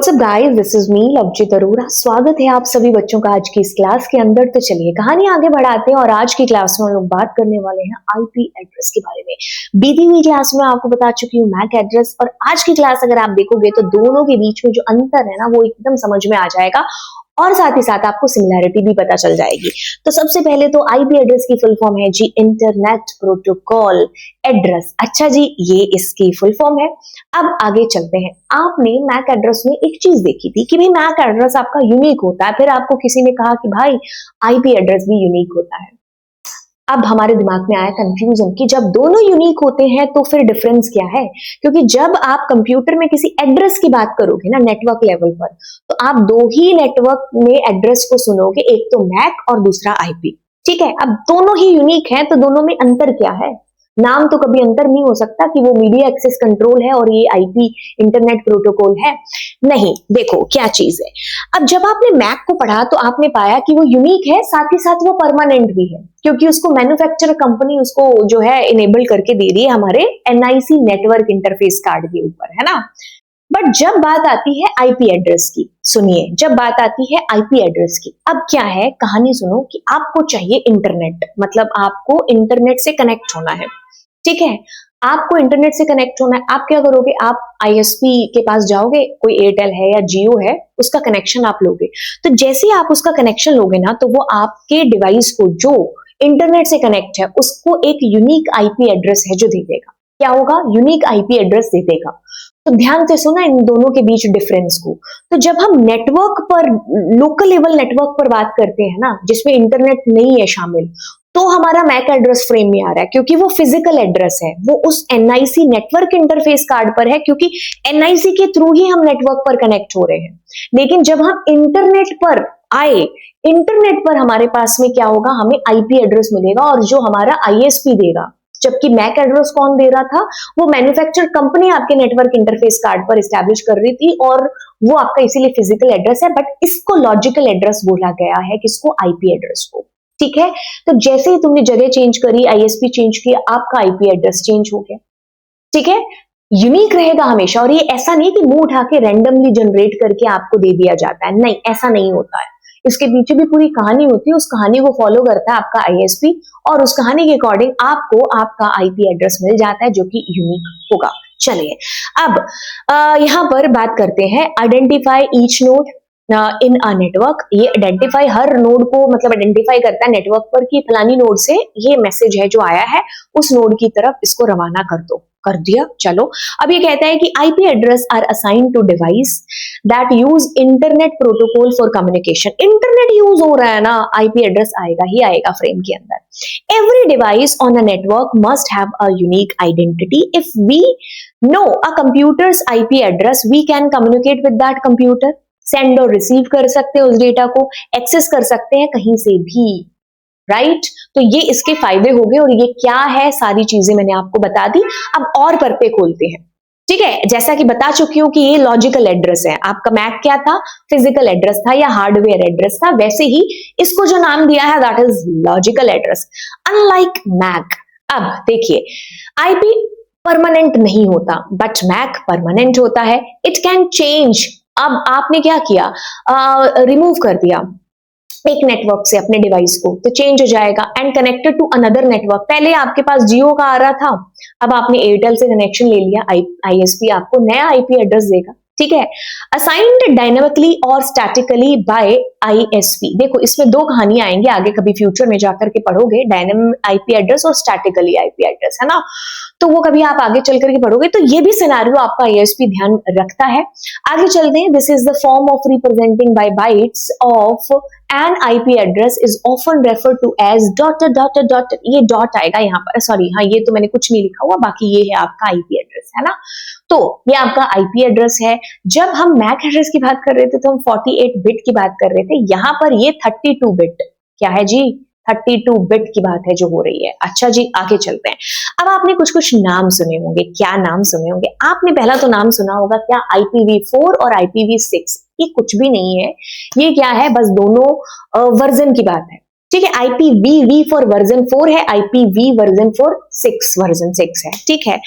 WhatsApp guys, this is me Lovejeet Arora. स्वागत है आप सभी बच्चों का आज की इस क्लास के अंदर। तो चलिए कहानी आगे बढ़ाते हैं और आज की क्लास में हम लोग बात करने वाले हैं आईपी एड्रेस के बारे में। बीती हुई क्लास में आपको बता चुकी हूँ मैक एड्रेस, और आज की क्लास अगर आप देखोगे तो दोनों के बीच में जो अंतर है ना वो एकदम समझ में आ जाएगा और साथ ही साथ आपको सिमिलैरिटी भी पता चल जाएगी। तो सबसे पहले तो आईपी एड्रेस की फुल फॉर्म है जी इंटरनेट प्रोटोकॉल एड्रेस। अच्छा जी, ये इसकी फुल फॉर्म है। अब आगे चलते हैं। आपने मैक एड्रेस में एक चीज देखी थी कि भाई मैक एड्रेस आपका यूनिक होता है, फिर आपको किसी ने कहा कि भाई आईपी एड्रेस भी यूनिक होता है। अब हमारे दिमाग में आया कंफ्यूजन कि जब दोनों यूनिक होते हैं तो फिर डिफरेंस क्या है, क्योंकि जब आप कंप्यूटर में किसी एड्रेस की बात करोगे ना नेटवर्क लेवल पर, तो आप दो ही नेटवर्क में एड्रेस को सुनोगे, एक तो मैक और दूसरा आईपी। ठीक है, अब दोनों ही यूनिक हैं तो दोनों में अंतर क्या है? नाम तो कभी अंतर नहीं हो सकता कि वो मीडिया एक्सेस कंट्रोल है और ये आईपी इंटरनेट प्रोटोकॉल है। नहीं, देखो क्या चीज है। अब जब आपने मैक को पढ़ा तो आपने पाया कि वो यूनिक है, साथ ही साथ वो परमानेंट भी है, क्योंकि उसको मैन्युफैक्चरर कंपनी उसको जो है इनेबल करके दे रही है हमारे एनआईसी नेटवर्क इंटरफेस कार्ड के ऊपर, है ना। बट जब बात आती है आईपी एड्रेस की, सुनिए, जब बात आती है आईपी एड्रेस की, अब क्या है कहानी सुनो कि आपको चाहिए इंटरनेट, मतलब आपको इंटरनेट से कनेक्ट होना है। ठीक है, आपको इंटरनेट से कनेक्ट होना है। आप क्या करोगे, आप आईएसपी के पास जाओगे, कोई एयरटेल है या जियो है, उसका कनेक्शन आप लोगे। तो जैसे ही आप उसका कनेक्शन लोगे ना, तो वो आपके डिवाइस को जो इंटरनेट से कनेक्ट है उसको एक यूनिक आईपी एड्रेस है जो दे देगा। क्या होगा? यूनिक आईपी एड्रेस दे देगा। तो ध्यान से सुना इन दोनों के बीच डिफरेंस को। तो जब हम नेटवर्क पर, लोकल लेवल नेटवर्क पर बात करते हैं ना, जिसमें इंटरनेट नहीं है शामिल, तो हमारा मैक एड्रेस फ्रेम में आ रहा है, क्योंकि वो फिजिकल एड्रेस है, वो उस एनआईसी नेटवर्क इंटरफेस कार्ड पर है, क्योंकि एनआईसी के थ्रू ही हम नेटवर्क पर कनेक्ट हो रहे हैं। लेकिन जब हम इंटरनेट पर आए, इंटरनेट पर हमारे पास में क्या होगा, हमें आईपी एड्रेस मिलेगा और जो हमारा आईएसपी देगा। जबकि मैक एड्रेस कौन दे रहा था? वो मैन्युफैक्चर कंपनी आपके नेटवर्क इंटरफेस कार्ड पर एस्टैब्लिश कर रही थी, और वो आपका इसीलिए फिजिकल एड्रेस है, बट इसको लॉजिकल एड्रेस बोला गया है, किसको? आईपी एड्रेस को। ठीक है, तो जैसे ही तुमने जगह चेंज करी, आईएसपी चेंज किया, आपका आईपी एड्रेस चेंज हो गया। ठीक है, यूनिक रहेगा हमेशा, और ये ऐसा नहीं कि मुंह उठा के रैंडमली जनरेट करके आपको दे दिया जाता है, नहीं, ऐसा नहीं होता है। इसके पीछे भी पूरी कहानी होती है, उस कहानी को फॉलो करता है आपका आईएसपी, और उस कहानी के अकॉर्डिंग आपको आपका आईपी एड्रेस मिल जाता है जो कि यूनिक होगा। चलिए अब यहां पर बात करते हैं identify each node in a network. ये आइडेंटिफाई हर नोड को मतलब आइडेंटिफाई करता है नेटवर्क पर कि फलानी नोड से ये मैसेज है जो आया है, उस नोड की तरफ इसको रवाना कर दो। कर दिया, चलो। अब ये कहता है कि IP address are assigned to device that use internet protocol for communication. Internet use हो रहा है ना, आईपी एड्रेस आएगा ही आएगा फ्रेम के अंदर। Every device on a network must have a unique identity. If we know a computer's IP address, we can communicate with that computer. Send और receive कर सकते हैं उस डेटा को, एक्सेस कर सकते हैं कहीं से भी, राइट। तो ये इसके फायदे हो गए, और ये क्या है सारी चीजें मैंने आपको बता दी। अब और परते खोलते हैं। ठीक है, जैसा कि बता चुकी हूं कि ये लॉजिकल एड्रेस है। आपका मैक क्या था? फिजिकल एड्रेस था या हार्डवेयर एड्रेस था, वैसे ही इसको जो नाम दिया है that is logical address, unlike MAC. अब देखिए, आईपी परमानेंट नहीं होता, बट मैक परमानेंट होता है। It can change. अब आपने क्या किया, रिमूव कर दिया एक नेटवर्क से अपने डिवाइस को, तो चेंज हो जाएगा and connected to another network. पहले आपके पास जियो का आ रहा था, अब आपने एयरटेल से कनेक्शन ले लिया, आईएसपी आपको नया आईपी एड्रेस देगा। ठीक है, असाइंड डायनेमिकली और स्टैटिकली बाय आईएसपी। देखो इसमें दो कहानियां आएंगी आगे, कभी फ्यूचर में जाकर के पढ़ोगे, डायनेमिक आईपी एड्रेस और स्टैटिकली आईपी एड्रेस, है ना। तो वो कभी आप आगे चल करके पढ़ोगे, तो ये भी सिनेरियो आपका आईएसपी ध्यान रखता है। आगे चलते हैं। This is the form of representing by bytes of an IP address is often refer to as dot dot dot. ये डॉट आएगा यहाँ पर, सॉरी, हाँ ये तो मैंने कुछ नहीं लिखा हुआ, बाकी ये है आपका आईपी एड्रेस, है ना। तो ये आपका आईपी एड्रेस है। जब हम मैक एड्रेस की बात कर रहे थे तो हम 48 बिट की बात कर रहे थे, यहाँ पर ये 32 बिट, क्या है जी? 32 बिट की बात है जो हो रही है। अच्छा जी, आगे चलते हैं। अब आपने कुछ कुछ नाम सुने होंगे। क्या नाम सुने होंगे? आपने पहला तो नाम सुना होगा क्या, IPv4 और IPv6। ये कुछ भी नहीं है, ये क्या है, बस दोनों वर्जन की बात है। ठीक है, IPv फॉर वर्जन 4 है, IPv वर्जन फॉर 6 वर्जन 6 है। ठीक है,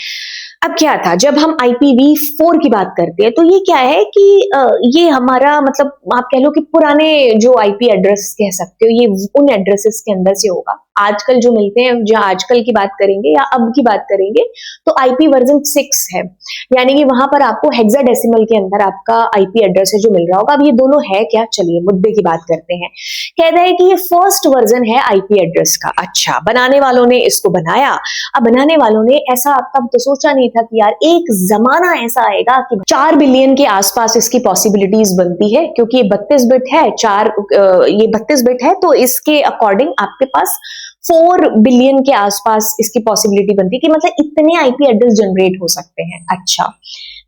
अब क्या था, जब हम IPv4 की बात करते हैं तो ये क्या है कि ये हमारा मतलब आप कह लो कि पुराने जो आईपी एड्रेस कह सकते हो, ये उन एड्रेसेस के अंदर से होगा। आजकल जो मिलते हैं, जो आजकल की बात करेंगे या अब की बात करेंगे, तो आईपी वर्जन 6 है, यानी कि वहां पर आपको हेक्साडेसिमल के अंदर आपका आईपी एड्रेस है जो मिल रहा होगा। अब ये दोनों है क्या, चलिए मुद्दे की बात करते हैं। कहता है कि ये फर्स्ट वर्जन है आईपी एड्रेस का। अच्छा, बनाने वालों ने इसको बनाया। अब बनाने वालों ने ऐसा तब तो सोचा नहीं था कि यार एक जमाना ऐसा आएगा कि 4 बिलियन के आसपास इसकी पॉसिबिलिटीज बनती है, क्योंकि ये 32 बिट है, ये 32 बिट है, तो इसके अकॉर्डिंग आपके पास 4 बिलियन के आसपास इसकी पॉसिबिलिटी बनती है कि मतलब इतने आईपी एड्रेस जनरेट हो सकते हैं। अच्छा,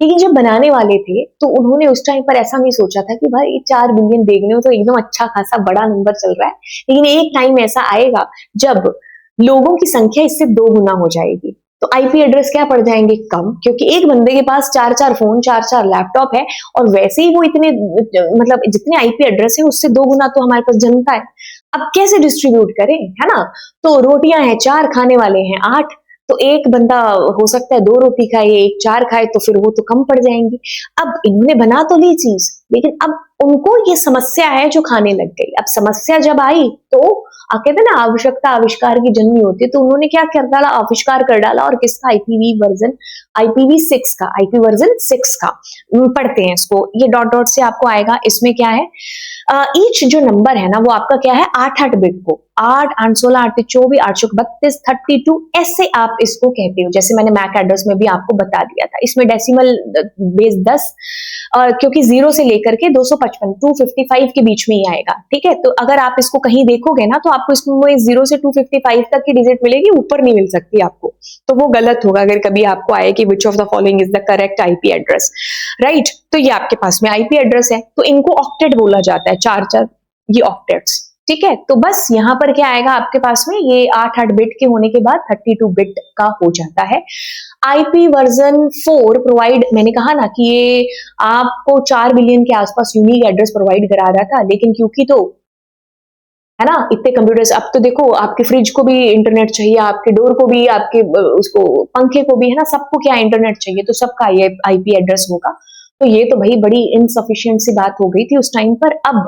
लेकिन जब बनाने वाले थे तो उन्होंने उस टाइम पर ऐसा नहीं सोचा था कि भाई 4 बिलियन देखने में तो एकदम अच्छा खासा बड़ा नंबर चल रहा है, लेकिन एक टाइम ऐसा आएगा जब लोगों की संख्या इससे 2 गुना हो जाएगी, तो आईपी एड्रेस क्या पड़ जाएंगे, कम, क्योंकि एक बंदे के पास 4-4 फोन, 4-4 लैपटॉप है, और वैसे ही वो इतने मतलब जितने आईपी एड्रेस है उससे 2 गुना तो हमारे पास जनता है। अब कैसे डिस्ट्रीब्यूट करें, है ना? तो रोटियां हैं 4, खाने वाले हैं 8, तो एक बंदा हो सकता है 2 रोटी खाए, एक 4 खाए, तो फिर वो तो कम पड़ जाएंगी। अब इन्होंने बना तो ली चीज, लेकिन अब उनको ये समस्या है जो खाने लग गई। अब समस्या जब आई तो कहते हैं ना, आवश्यकता आविष्कार की जन्मी होती है, तो उन्होंने क्या कर डाला, आविष्कार कर डाला, और किसका, IPv6 का, IP वर्जन 6 का। पढ़ते हैं इसको, ये डॉट डॉट से आपको आएगा। इसमें क्या है, ईच जो नंबर है ना वो आपका क्या है, 8-8 बिट को, 8, 8, 16, 8, 24, 832, 32, ऐसे आप इसको कहते हो। जैसे मैंने मैक एड्रेस में भी आपको बता दिया था, इसमें डेसिमल बेस 10, क्योंकि 0 से लेकर के 255, 255 के बीच में ही आएगा, ठीक है। तो अगर आप इसको कहीं देखोगे ना तो आपको इसमें 0 से 255 तक की डिजिट मिलेगी, ऊपर नहीं मिल सकती आपको, तो वो गलत होगा अगर कभी आपको आए कि which of the following is the correct IP address, right. तो ये आपके पास में आईपी एड्रेस है, तो इनको ऑक्टेट बोला जाता है, 4-4 ये ऑक्टेट्स, ठीक है। तो बस यहाँ पर क्या आएगा आपके पास में, ये 8-8 बिट के होने के बाद 32 बिट का हो जाता है। आईपी वर्जन 4 प्रोवाइड, मैंने कहा ना कि ये आपको 4 बिलियन के आसपास यूनिक एड्रेस प्रोवाइड करा रहा था, लेकिन क्योंकि तो है ना इतने कंप्यूटर्स, अब तो देखो आपके फ्रिज को भी इंटरनेट चाहिए, आपके डोर को भी, आपके उसको पंखे को भी, है ना, सबको क्या इंटरनेट चाहिए, तो सबका ये आईपी एड्रेस होगा। तो ये तो भाई बड़ी इनसफिशिएंट सी बात हो गई थी उस टाइम पर। अब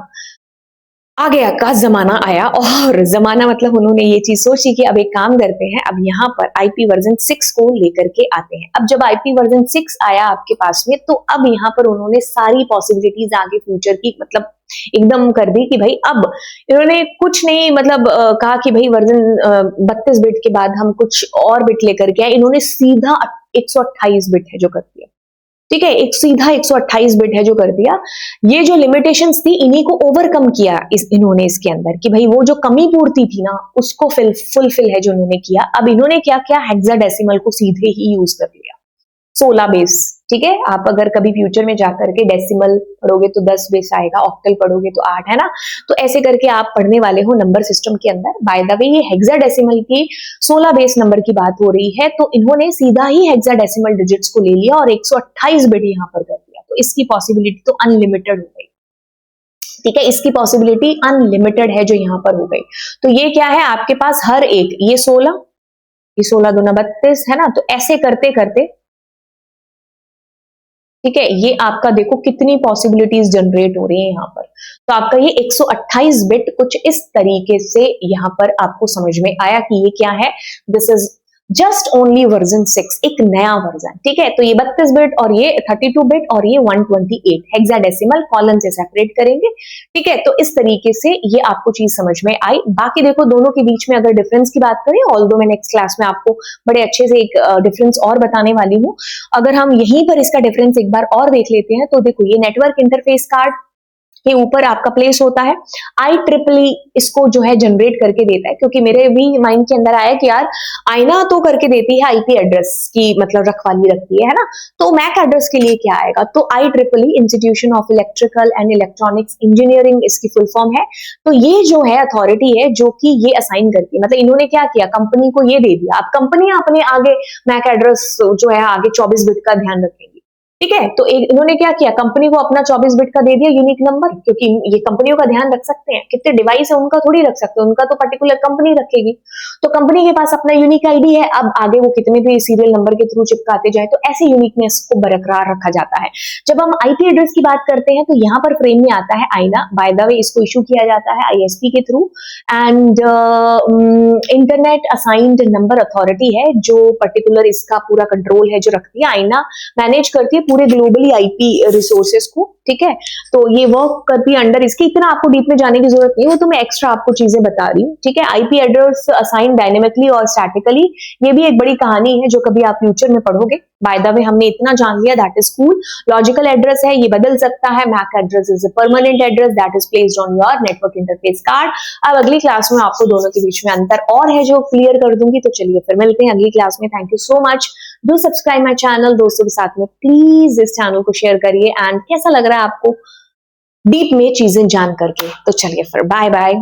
आगे का जमाना आया, और जमाना मतलब उन्होंने ये चीज सोची कि अब एक काम करते हैं, अब यहाँ पर आईपी वर्जन 6 को लेकर के आते हैं। अब जब आईपी वर्जन 6 आया आपके पास में, तो अब यहाँ पर उन्होंने सारी पॉसिबिलिटीज आगे फ्यूचर की मतलब एकदम कर दी कि भाई अब इन्होंने कुछ नहीं मतलब कहा कि भाई वर्जन 32 बिट के बाद हम कुछ और बिट लेकर के आए, इन्होंने सीधा 128 बिट है जो कर दिया, ठीक है, एक सीधा 128 बिट है जो कर दिया। ये जो लिमिटेशंस थी इन्हीं को ओवरकम किया इन्होंने इसके अंदर, कि भाई वो जो कमी पूर्ति थी ना उसको फुलफिल है जो उन्होंने किया। अब इन्होंने क्या किया, हेक्साडेसिमल को सीधे ही यूज कर लिया, 16 बेस, ठीक है। आप अगर कभी फ्यूचर में जाकर के डेसिमल पढ़ोगे तो 10 बेस आएगा, ऑक्टल पढ़ोगे तो 8, है ना, तो ऐसे करके आप पढ़ने वाले हो नंबर सिस्टम के अंदर। बाय द वे ये हेक्साडेसिमल की 16 बेस नंबर की बात हो रही है, तो इन्होंने सीधा ही हेक्साडेसिमल डिजिट्स को ले लिया और 128 बिट यहाँ पर कर दिया, तो इसकी पॉसिबिलिटी तो अनलिमिटेड हो गई, ठीक है, इसकी पॉसिबिलिटी अनलिमिटेड है जो यहाँ पर हो गई। तो ये क्या है आपके पास, हर एक ये 16, ये 16 दूना 32, है ना, तो ऐसे करते करते, ठीक है, ये आपका देखो कितनी पॉसिबिलिटीज जनरेट हो रही है यहाँ पर। तो आपका ये 128 बिट कुछ इस तरीके से यहाँ पर आपको समझ में आया कि ये क्या है, this is just only version 6, एक नया वर्जन, ठीक है। तो ये 32 बिट और ये 32 बिट और ये 128 हेक्साडेसिमल, कॉलन से सेपरेट करेंगे, ठीक है। तो इस तरीके से ये आपको चीज समझ में आई। बाकी देखो दोनों के बीच में अगर डिफरेंस की बात करें, ऑल्दो मैं नेक्स्ट क्लास में आपको बड़े अच्छे से एक डिफरेंस और बताने वाली हूँ, अगर हम यहीं पर इसका डिफरेंस एक बार और देख लेते हैं, तो देखो ये नेटवर्क इंटरफेस कार्ड के ऊपर आपका प्लेस होता है, IEEE इसको जो है जनरेट करके देता है, क्योंकि मेरे भी माइंड के अंदर आया कि यार आईना तो करके देती है आईपी एड्रेस की मतलब रखवाली रखती है ना, तो मैक एड्रेस के लिए क्या आएगा, तो IEEE institution of electrical and electronics engineering इसकी फुल फॉर्म है। तो ये जो है अथॉरिटी है जो कि ये असाइन करती है, मतलब इन्होंने क्या किया, कंपनी को ये दे दिया, अब कंपनी अपने आगे मैक एड्रेस जो है आगे 24 बिट का ध्यान रखेंगी, ठीक है। तो इन्होंने क्या किया, कंपनी को अपना 24 बिट का दे दिया यूनिक नंबर, क्योंकि ये कंपनियों का ध्यान रख सकते हैं, कितने डिवाइस है उनका थोड़ी रख सकते हैं, उनका तो पर्टिकुलर कंपनी रखेगी। तो कंपनी के पास अपना यूनिक आईडी है, अब आगे वो कितने भी सीरियल नंबर के थ्रू चिपकाते जाए तो ऐसे यूनिकनेस को बरकरार रखा जाता है। जब हम आईपी एड्रेस की बात करते हैं तो यहाँ पर फ्रेम में आता है आईना। बाय द वे इसको इशू किया जाता है आईएसपी के through, and internet assigned number authority है जो पर्टिकुलर इसका पूरा कंट्रोल है, जो रखती है। आईना मैनेज करती है पूरे ग्लोबली आईपी रिसोर्सेज को, ठीक है। तो ये वर्क करती है अंडर इसके, इतना आपको डीप में जाने की जरूरत नहीं, वो तो मैं एक्स्ट्रा आपको चीजें बता रही हूँ, ठीक है। आईपी एड्रेस असाइन डायनेमिकली और स्टैटिकली, ये भी एक बड़ी कहानी है जो कभी आप फ्यूचर में पढ़ोगे। बाय द वे हमने इतना जान लिया, that is cool. Logical address है, ये बदल सकता है। MAC address is a permanent address that is placed on your network interface card. अब अगली क्लास में आपको दोनों के बीच में अंतर और है जो क्लियर कर दूंगी। तो चलिए फिर मिलते हैं अगली क्लास में। Thank you so much. Do subscribe my channel, दोस्तों के साथ में प्लीज इस चैनल को शेयर करिए। एंड कैसा लग रहा है आपको डीप में चीजें जान करके? तो चलिए फिर, बाय बाय।